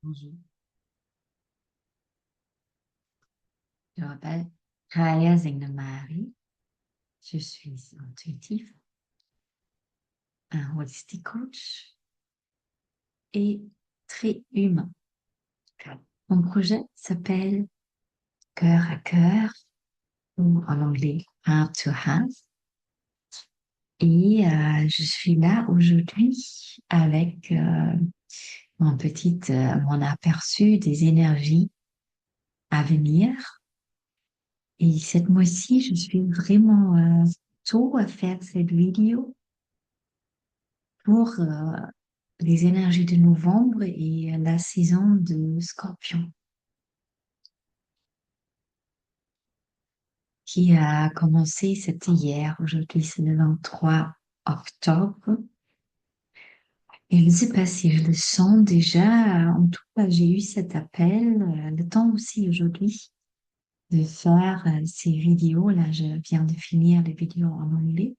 Bonjour, je m'appelle Raya Zegnamari. Je suis intuitive, un holistic coach et très humain. Mon projet s'appelle Cœur à cœur ou en anglais Heart to Heart. Et je suis là aujourd'hui avec mon aperçu des énergies à venir. Et cette mois-ci, je suis vraiment tôt à faire cette vidéo pour les énergies de novembre et la saison de Scorpion qui a commencé, c'était hier. Aujourd'hui, c'est le 23 octobre. Et je ne sais pas si je le sens déjà. En tout cas, j'ai eu cet appel, le temps aussi aujourd'hui de faire ces vidéos. Là, je viens de finir les vidéos en anglais.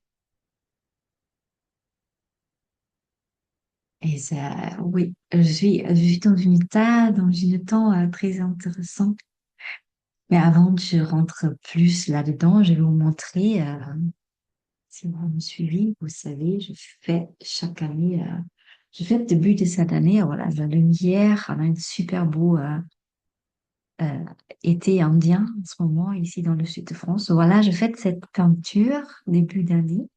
Et ça, oui, je suis dans une état, dans une temps très intéressant. Mais avant que je rentre plus là-dedans, je vais vous montrer, si vous me suivez, vous savez, je fais chaque année, je fais le début de cette année, voilà, la lumière, on a un super beau euh, été indien en ce moment, ici dans le sud de France. Voilà, je fais cette peinture début d'année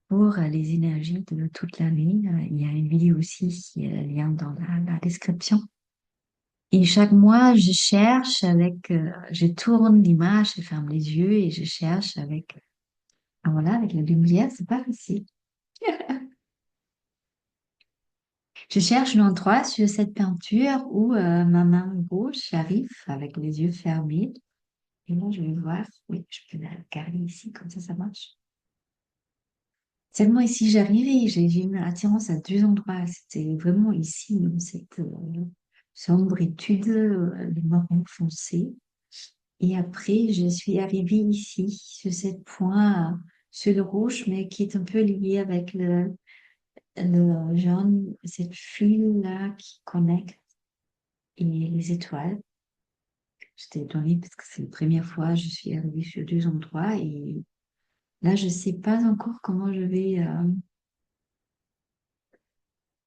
pour les énergies de toute l'année. Il y a une vidéo aussi qui est lien dans la description. Et chaque mois, je cherche je tourne l'image, je ferme les yeux et je cherche voilà, avec la lumière, c'est pas facile. Je cherche l'endroit sur cette peinture où ma main gauche arrive avec les yeux fermés. Et là, je vais voir. Oui, je peux la garder ici, comme ça marche. Seulement ici, j'arrive et j'ai une attirance à deux endroits. C'était vraiment ici, dans cette sombritude, le marron foncé. Et après, je suis arrivée ici, sur cette point, sur le rouge, mais qui est un peu lié avec le jaune, cette fil-là qui connecte et les étoiles. J'étais étonnée parce que c'est la première fois que je suis arrivée sur deux endroits et là, je ne sais pas encore comment je vais,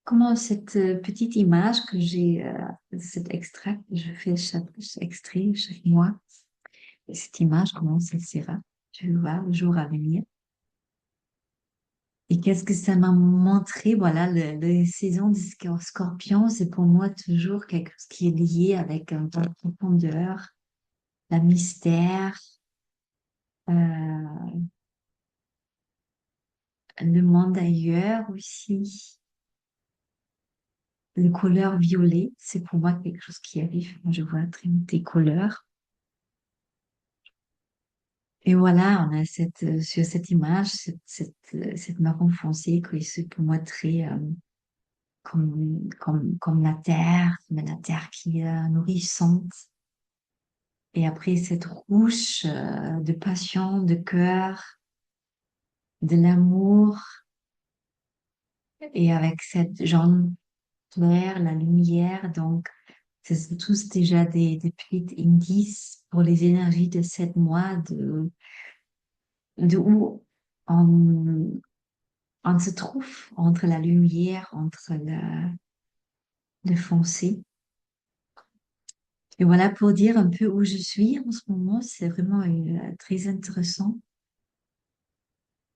comment cette petite image que j'ai, cet extrait que je fais chaque extrait chaque mois, et cette image, comment ça sera. Je vais voir le jour à venir. Et qu'est-ce que ça m'a montré? Voilà, la saison du Scorpion, c'est pour moi toujours quelque chose qui est lié avec la profondeur, la mystère, euh, le monde ailleurs aussi. Les couleurs violet, c'est pour moi quelque chose qui arrive quand je vois Trinité couleurs. Et voilà, on a sur cette image, cette marron foncé qui est pour moi très comme la terre, mais la terre qui est nourrissante. Et après, cette rouge de passion, de cœur, de l'amour, et avec cette jaune clair, la lumière. Donc, c'est tous déjà des petits indices pour les énergies de 7 mois, de où on, on se trouve entre la lumière, entre le foncé. Et voilà pour dire un peu où je suis en ce moment. C'est vraiment très intéressant.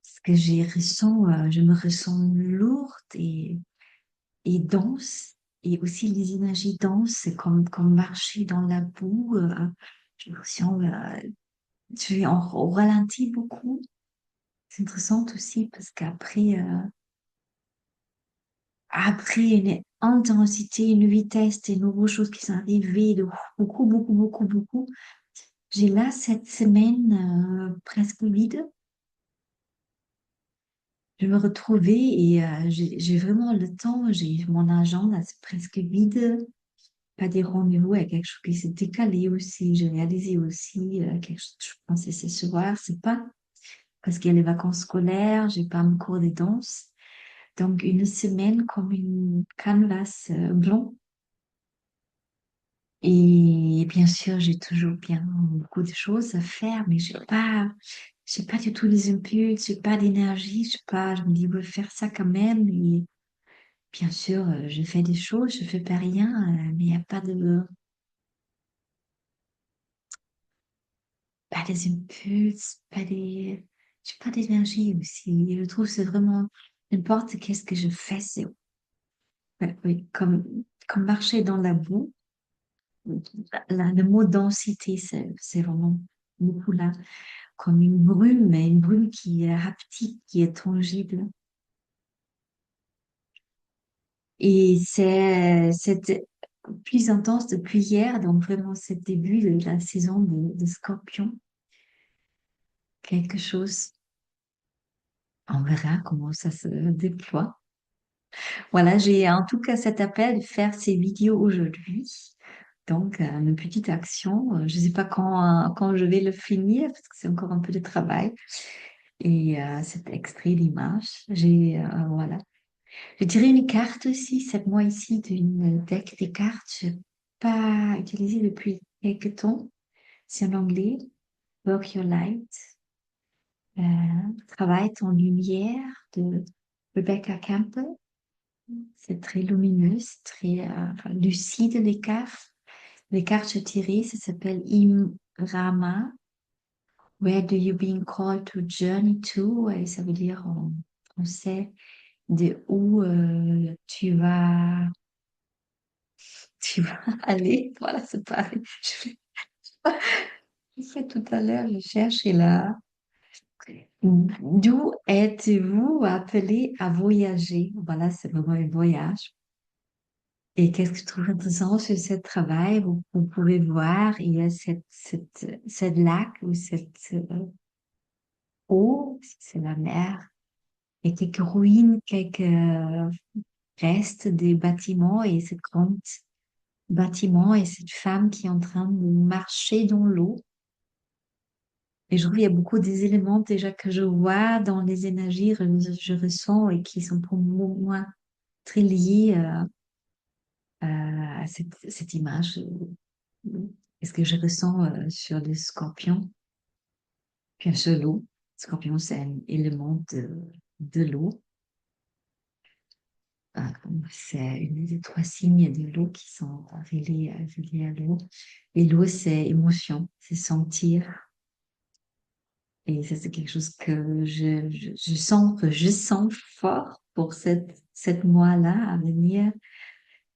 Parce que je me ressens lourde et dense. Et aussi les énergies denses, c'est comme marcher dans la boue. Je me sens, je suis au ralenti beaucoup. C'est intéressant aussi parce après une intensité, une vitesse, des nouvelles choses qui sont arrivées, de beaucoup, beaucoup, beaucoup, beaucoup. J'ai là cette semaine presque vide. Je me retrouvais et j'ai vraiment le temps, j'ai mon agenda, c'est presque vide. Pas des rendez-vous avec quelque chose qui s'est décalé aussi. J'ai réalisé aussi quelque chose que je pensais ce soir. C'est pas parce qu'il y a les vacances scolaires, j'ai pas mon cours de danse. Donc une semaine comme une canvas blanc Et bien sûr, j'ai toujours bien beaucoup de choses à faire, mais j'ai pas du tout les impulses, j'ai pas d'énergie, je sais pas, je me dis, ouais, faire ça quand même. Et bien sûr, je fais des choses, je fais pas rien, mais il n'y a pas des impulses, j'ai pas d'énergie aussi. Je trouve que c'est vraiment, n'importe qu'est-ce que je fais, c'est, ouais, oui, comme marcher dans la boue. Le mot densité, c'est vraiment beaucoup là, comme une brume, mais une brume qui est haptique, qui est tangible. Et c'est plus intense depuis hier, donc vraiment c'est le début de la saison de Scorpion, quelque chose. On verra comment ça se déploie. Voilà, j'ai en tout cas cet appel de faire ces vidéos aujourd'hui. Donc, une petite action. Je ne sais pas quand je vais le finir, parce que c'est encore un peu de travail. Et cet extrait d'image, voilà. J'ai tiré une carte aussi, cette mois ici, d'une deck des cartes. Je n'ai pas utilisé depuis quelques temps. C'est en anglais. Work Your Light. Euh, Travaille ton lumière de Rebecca Campbell. C'est très lumineux, c'est très enfin, lucide les cartes. Les cartes tirées, ça s'appelle Imrama. Where do you being called to journey to? Et ça veut dire en français de où tu vas aller. Voilà, c'est pareil. Je fais tout à l'heure, je cherche et là. D'où êtes-vous appelé à voyager? Voilà, c'est vraiment un voyage. Et qu'est-ce que je trouve intéressant sur ce travail? Vous pouvez voir, il y a cette lac ou cette eau, c'est la mer, et quelques ruines, quelques restes des bâtiments et ce grand bâtiment et cette femme qui est en train de marcher dans l'eau. Et je trouve qu'il y a beaucoup des éléments déjà que je vois dans les énergies que je ressens et qui sont pour moi très liés à cette image. Est-ce que je ressens sur le scorpion? Bien sûr, l'eau. Scorpion, c'est un élément de l'eau. Euh, c'est une des trois signes de l'eau qui sont reliés à l'eau. Et l'eau, c'est émotion, c'est sentir. Et ça, c'est quelque chose que je sens fort pour cette mois-là à venir.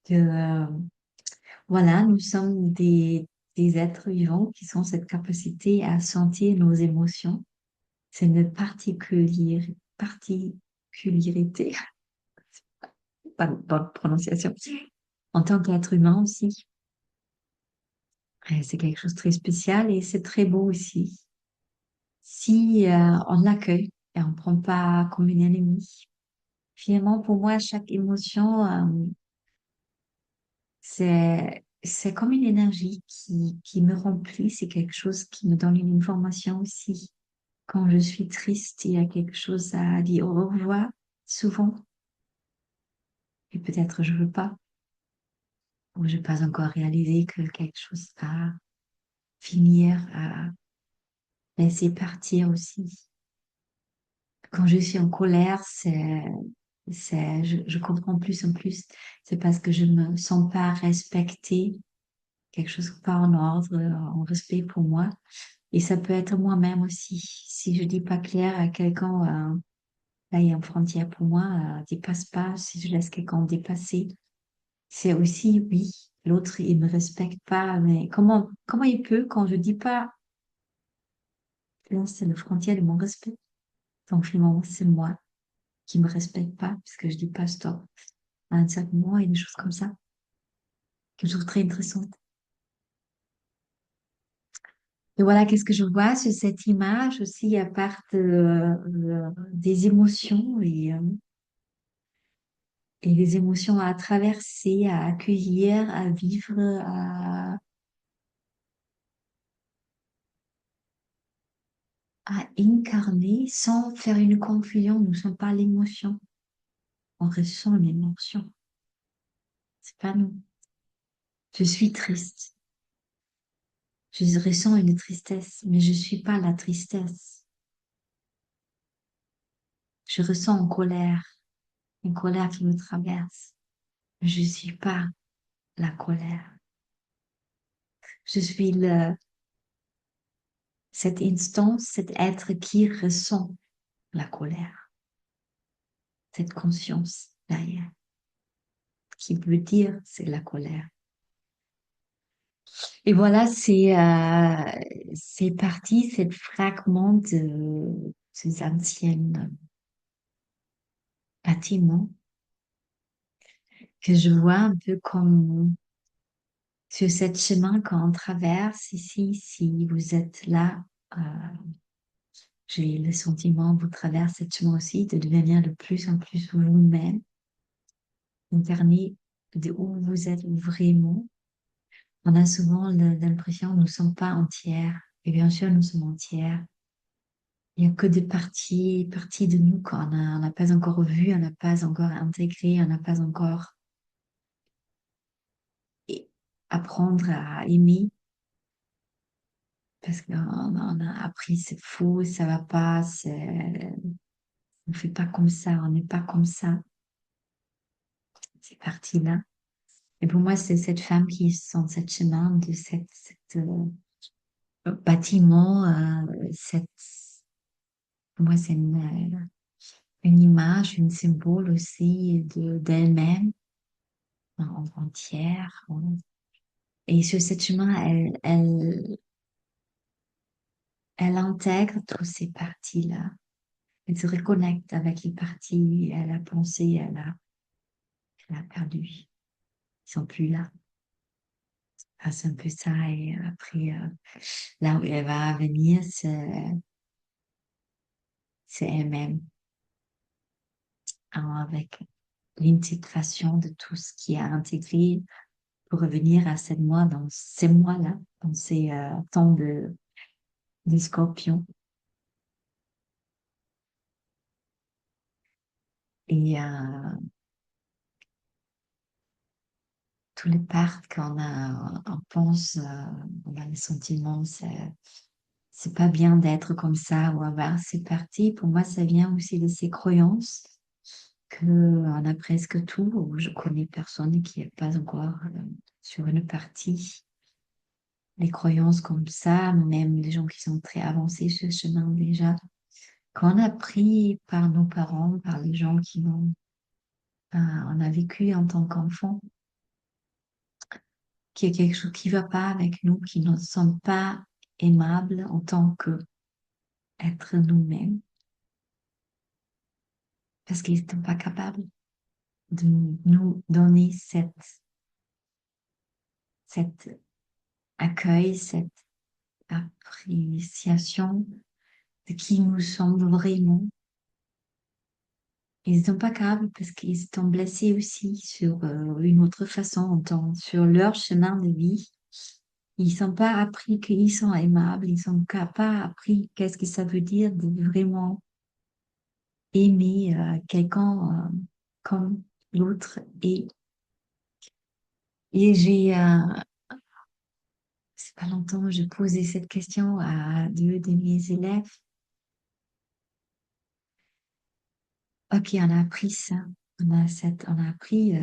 Que, voilà, nous sommes des êtres vivants qui ont cette capacité à sentir nos émotions. C'est une particularité, pas de bonne prononciation, en tant qu'être humain aussi. Et c'est quelque chose de très spécial et c'est très beau aussi. Si on l'accueille et on ne prend pas comme une ennemie. Finalement, pour moi, chaque émotion, c'est comme une énergie qui me remplit. C'est quelque chose qui me donne une information aussi. Quand je suis triste, il y a quelque chose à dire au revoir, souvent. Et peut-être je veux pas, ou je n'ai pas encore réalisé que quelque chose va finir à laisser partir aussi. Quand je suis en colère, je comprends plus en plus. C'est parce que je me sens pas respectée, quelque chose pas en ordre, en respect pour moi. Et ça peut être moi-même aussi. Si je dis pas clair à quelqu'un, là, il y a une frontière pour moi, dépasse pas. Si je laisse quelqu'un dépasser, c'est aussi, oui, l'autre, il me respecte pas. Mais comment il peut quand je dis pas, là, c'est la frontière de mon respect. Donc, finalement, c'est moi qui me respecte pas, puisque je dis pas stop à un certain moment et des choses comme ça, que je trouve très intéressantes. Et voilà, qu'est-ce que je vois sur cette image aussi, à part des émotions et les émotions à traverser, à accueillir, à vivre, à incarner sans faire une confusion. Nous ne sommes pas l'émotion, on ressent l'émotion. C'est pas nous. Je suis triste. Je ressens une tristesse, mais je ne suis pas la tristesse. Je ressens une colère qui me traverse. Je ne suis pas la colère. Je suis cette instance, cet être qui ressent la colère, cette conscience derrière, qui veut dire c'est la colère. Et voilà, c'est parti, cette fragment de ces anciens bâtiments que je vois un peu comme sur cette chemin qu'on traverse ici. Si vous êtes là, euh, j'ai le sentiment, vous traversez cette chemin aussi, de devenir de plus en plus vous-même, incarné de où vous êtes vraiment. On a souvent l'impression que nous ne sommes pas entières. Et bien sûr, nous sommes entières. Il n'y a que des parties de nous on n'a pas encore vues, on n'a pas encore intégrées, on n'a pas encore et- apprendre à aimer parce qu'on a appris c'est faux, ça va pas, on fait pas comme ça, on n'est pas comme ça. Ces parties-là. Et pour moi, c'est cette femme qui sent cette chemin de bâtiment, pour moi, c'est une image, une symbole aussi d'elle-même en entière. Et sur cette chemin, elle intègre toutes ces parties-là. Elle se reconnecte avec les parties, elle a pensé, elle a perdu. Ils sont plus là. Ah, c'est un peu ça. Et après, là où elle va venir, c'est elle-même, hein, avec l'intégration de tout ce qui est intégré pour revenir à cette moi dans ces mois-là, dans ces temps de scorpion. Et tous les parts qu'on a, on pense, on a le sentiment, c'est pas bien d'être comme ça ou avoir ces parties. Pour moi, ça vient aussi de ces croyances que on a presque tout, ou je connais personne qui n'est pas encore sur une partie. Les croyances comme ça, même les gens qui sont très avancés sur ce chemin déjà, qu'on a pris par nos parents, par les gens on a vécu en tant qu'enfant, qu'il y a quelque chose qui ne va pas avec nous, qui ne sommes pas aimables en tant qu'être nous-mêmes, parce qu'ils ne sont pas capables de nous donner cet accueil, cette appréciation de qui nous sommes vraiment. Ils ne sont pas capables parce qu'ils sont blessés aussi sur une autre façon, sur leur chemin de vie. Ils ne sont pas appris qu'ils sont aimables, ils ne sont pas appris qu'est-ce que ça veut dire de vraiment aimer quelqu'un comme l'autre est. Et c'est pas longtemps, j'ai posé cette question à deux de mes élèves. Ok, on a appris ça. On a appris,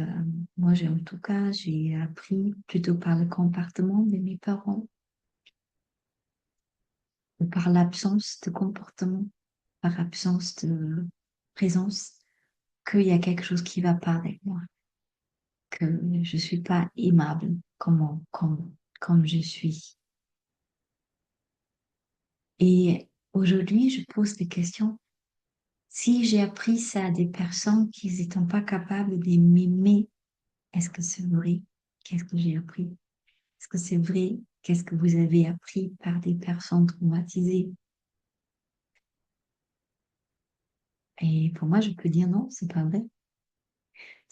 moi en tout cas, j'ai appris plutôt par le comportement de mes parents, ou par l'absence de comportement, par absence de présence, qu'il y a quelque chose qui ne va pas avec moi, que je ne suis pas aimable comme je suis. Et aujourd'hui, je pose des questions. Si j'ai appris ça à des personnes qui n'étaient pas capables de m'aimer, est-ce que c'est vrai? Qu'est-ce que j'ai appris? Est-ce que c'est vrai? Qu'est-ce que vous avez appris par des personnes traumatisées? Et pour moi, je peux dire non, c'est pas vrai.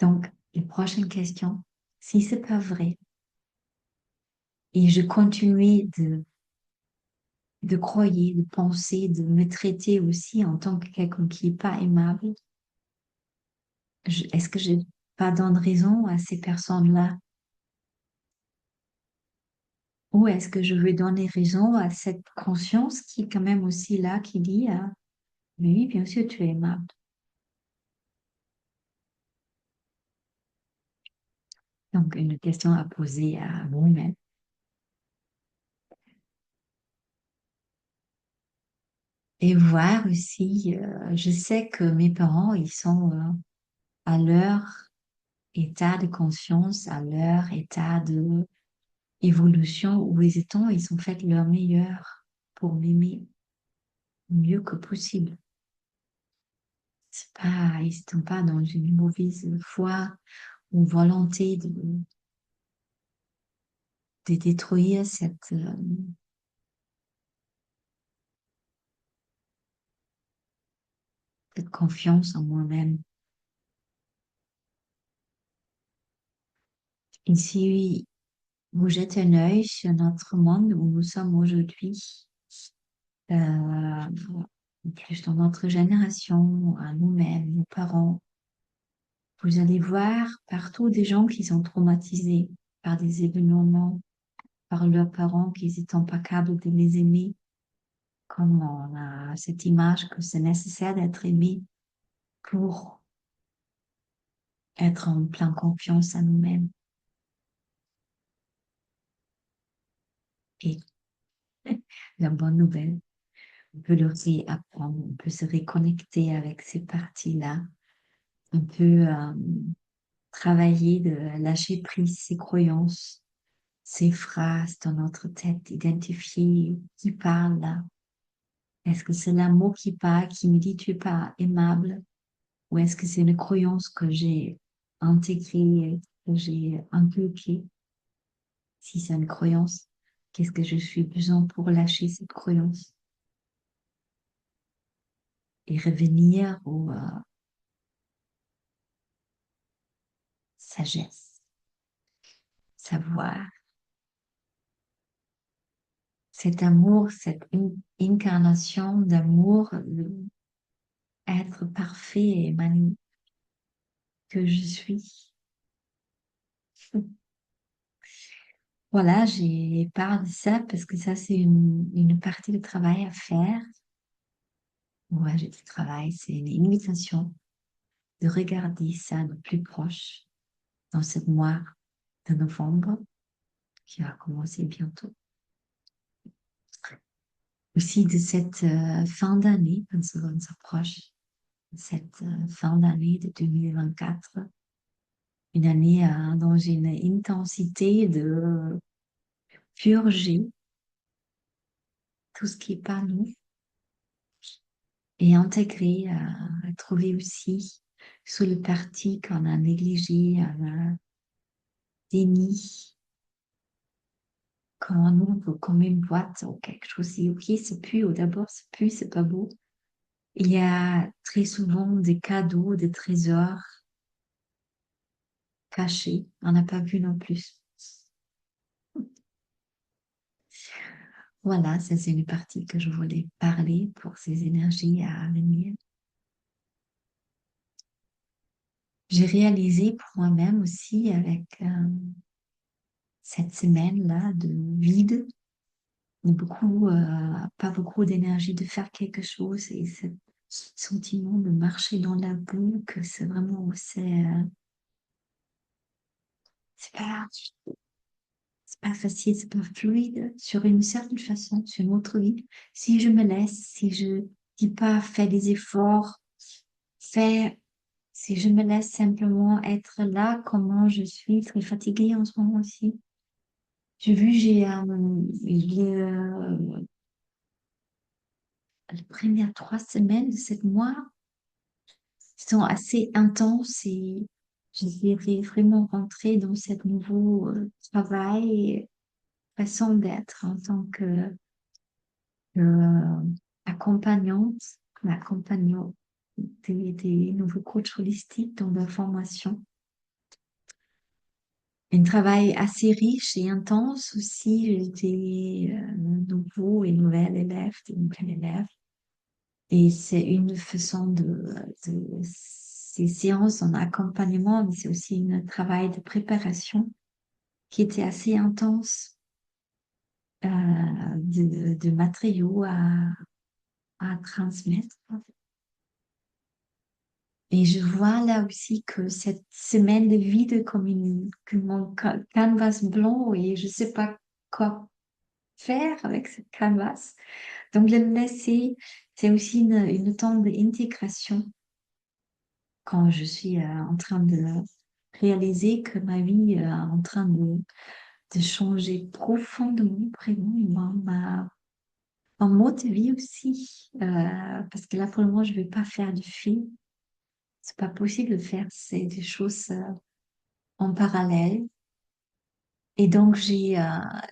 Donc, les prochaines questions, si c'est pas vrai, et je continue de croire, de penser, de me traiter aussi en tant que quelqu'un qui n'est pas aimable, est-ce que je pas donne raison à ces personnes-là Ou est-ce que je veux donner raison à cette conscience qui est quand même aussi là, qui dit, oui, bien sûr, tu es aimable. Donc, une question à poser à vous-même. Et voir aussi, je sais que mes parents, ils sont à leur état de conscience, à leur état de évolution où ils ont fait leur meilleur pour m'aimer mieux que possible. C'est pas, ils sont pas dans une mauvaise foi ou volonté de détruire cette confiance en moi-même. Et si vous jetez un œil sur notre monde où nous sommes aujourd'hui, euh, plus dans notre génération, à nous-mêmes, nos parents, vous allez voir partout des gens qui sont traumatisés par des événements, par leurs parents qui n'étaient pas capables de les aimer, comme on a cette image que c'est nécessaire d'être aimé pour être en pleine confiance à nous-mêmes. Et la bonne nouvelle, on peut le réapprendre, on peut se reconnecter avec ces parties-là, on peut travailler de lâcher prise ces croyances, ces phrases dans notre tête, identifier qui parle là. Est-ce que c'est l'amour qui parle, qui me dit tu es pas aimable, ou est-ce que c'est une croyance que j'ai intégrée, que j'ai inculquée? Si c'est une croyance, qu'est-ce que je suis besoin pour lâcher cette croyance et revenir au sagesse, savoir, cet amour, cette incarnation d'amour, être parfait et magnifique que je suis. Voilà, j'ai parlé de ça parce que ça, c'est une partie de travail à faire. Ouais, j'ai du travail, c'est une invitation de regarder ça de plus proche dans cette mois de novembre qui va commencer bientôt. Aussi de cette fin d'année, on s'approche, cette fin d'année de 2024, une année dont j'ai une intensité de purger tout ce qui est pas nous et intégrer, trouver aussi sous le parti qu'on a négligé, on a déni, quand nous, comme une boîte ou quelque chose, dit, ok, c'est plus, ou d'abord, c'est plus, c'est pas beau. Il y a très souvent des cadeaux, des trésors cachés, on n'a pas vu non plus. Voilà, ça c'est une partie que je voulais parler pour ces énergies à venir. J'ai réalisé pour moi-même aussi avec cette semaine-là de vide, beaucoup, pas beaucoup d'énergie de faire quelque chose et ce sentiment de marcher dans la boue, que c'est vraiment, c'est pas facile, c'est pas fluide sur une certaine façon, sur notre vie. Si je me laisse, si je dis pas fais des efforts, fais, si je me laisse simplement être là, comment je suis très fatiguée en ce moment aussi. J'ai vu, les premières 3 semaines de cette mois sont assez intenses et je dirais vraiment rentrer dans cette nouveau travail et façon d'être en tant que euh, accompagnante, accompagnante des nouveaux coachs holistiques dans leur formation. Un travail assez riche et intense aussi des nouveaux et nouvelles élèves, des nouvelles élèves. Et c'est une façon de ces séances en accompagnement, mais c'est aussi un travail de préparation qui était assez intense. de matériaux à transmettre. Et je vois là aussi que cette semaine de vide comme comme mon canvas blanc et je sais pas quoi faire avec cette canvas. Donc, le laisser, c'est aussi une temps d'intégration quand je suis en train de réaliser que ma vie est en train de changer profondément, vraiment, mon mode de vie aussi. Parce que là, pour le moment, je ne vais pas faire de film. C'est pas possible de faire c'est des choses en parallèle. Et donc, j'ai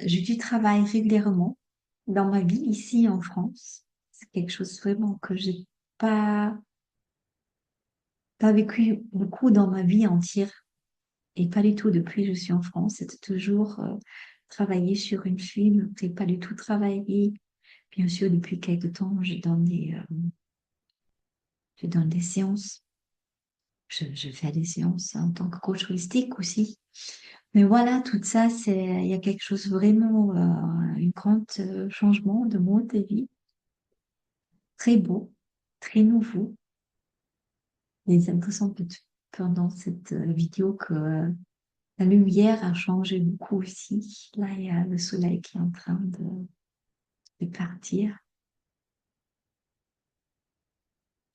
du travail régulièrement dans ma vie ici en France. C'est quelque chose vraiment que j'ai pas, pas vécu beaucoup dans ma vie entière et pas du tout depuis que je suis en France. C'était toujours travailler sur une film et pas du tout travailler. Bien sûr, depuis quelque temps, je donne des séances. Je fais des séances en tant que coach holistique aussi. Mais voilà, tout ça, il y a quelque chose vraiment, un grand changement de mode de vie, très beau, très nouveau. Et c'est intéressant pendant cette vidéo que la lumière a changé beaucoup aussi. Là, il y a le soleil qui est en train de partir.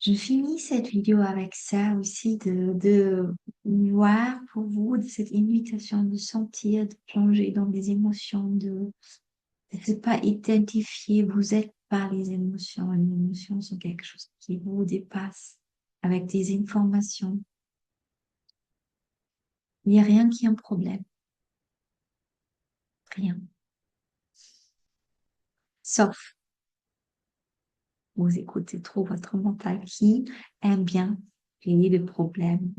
Je finis cette vidéo avec ça aussi, de voir pour vous de cette invitation de sentir, de plonger dans des émotions, de ne pas identifier, vous êtes pas les émotions. Les émotions sont quelque chose qui vous dépasse avec des informations. Il n'y a rien qui est un problème, rien. Sauf vous écoutez trop votre mental qui aime bien créer des problèmes,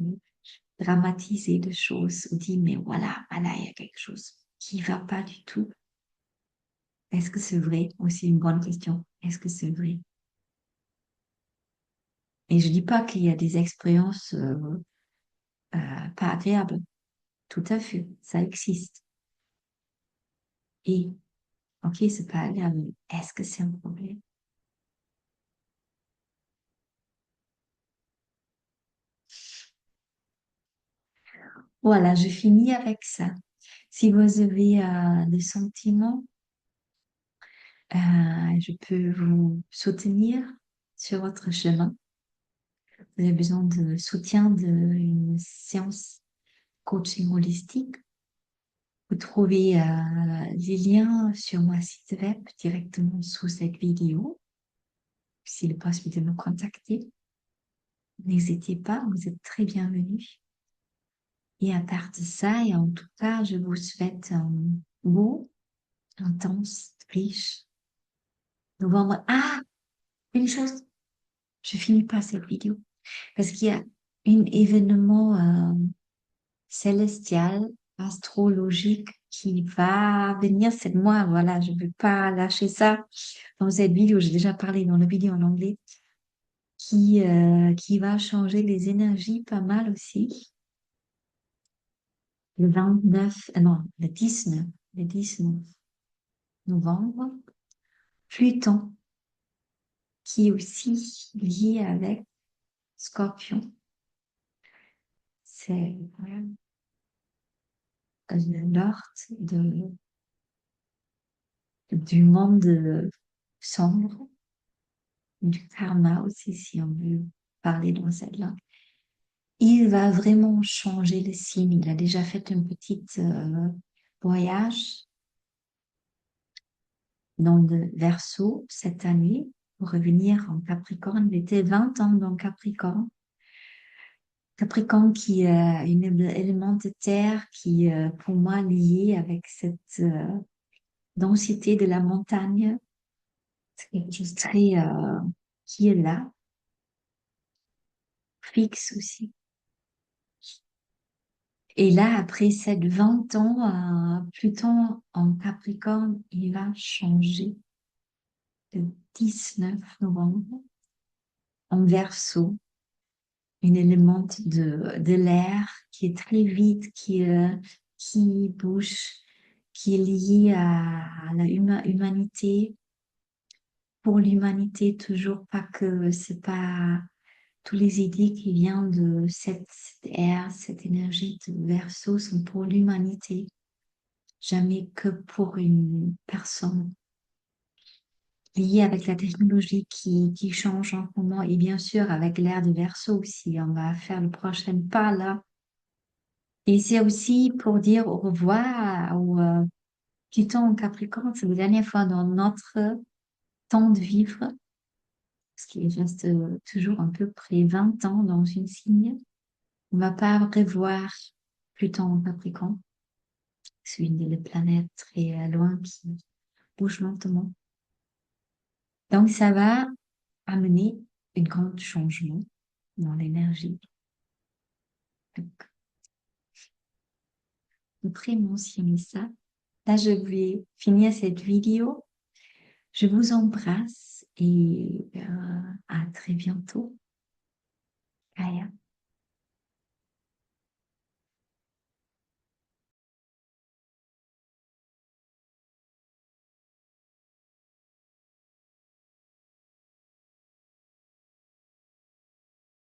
dramatiser des choses, ou dire, mais voilà, voilà, il y a quelque chose qui va pas du tout. Est-ce que c'est vrai? Aussi une bonne question. Est-ce que c'est vrai? Et je dis pas qu'il y a des expériences pas agréables. Tout à fait, ça existe. Et, ok, c'est pas agréable. Mais est-ce que c'est un problème? Voilà, je finis avec ça. Si vous avez des sentiments, je peux vous soutenir sur votre chemin. Vous avez besoin de soutien d'une séance coaching holistique. Vous trouvez les liens sur mon site web directement sous cette vidéo. S'il est possible de me contacter, n'hésitez pas, vous êtes très bienvenus. Et à part de ça, et en tout cas, je vous souhaite un beau, intense, riche novembre. Ah, une chose, je finis pas cette vidéo parce qu'il y a un événement célestial, astrologique qui va venir cette mois. Voilà, je ne vais pas lâcher ça dans cette vidéo. J'ai déjà parlé dans la vidéo en anglais qui va changer les énergies pas mal aussi. Le 29, non, le 19 novembre, Pluton, qui est aussi lié avec Scorpion. C'est l'ordre du monde sombre, du karma aussi, si on veut parler dans cette langue. Il va vraiment changer le signe. Il a déjà fait un petit voyage dans le Verseau cette année pour revenir en Capricorne. Il était 20 ans dans Capricorne. Capricorne qui est un élément de terre qui est pour moi lié avec cette densité de la montagne. C'est quelque chose de très qui est là, fixe aussi. Et là, après ces 20 ans, Pluton en Capricorne, il va changer le 19 novembre en Verseau, un élément de l'air qui est très vite, qui bouge, qui est lié à la humanité, pour l'humanité toujours, pas que c'est pas tous les idées qui viennent de cette ère, cette énergie de Verseau sont pour l'humanité, jamais que pour une personne liée avec la technologie qui change en ce moment et bien sûr avec l'ère de Verseau aussi. On va faire le prochain pas là. Et c'est aussi pour dire au revoir au Pluton en Capricorne. C'est la dernière fois dans notre temps de vivre, parce qu'il reste toujours à peu près 20 ans dans une signe. On va pas revoir Pluton en Capricorne. C'est une des planètes très loin qui bouge lentement. Donc, ça va amener un grand changement dans l'énergie. Donc, je vais très mentionner ça. Là, je vais finir cette vidéo. Je vous embrasse et à très bientôt.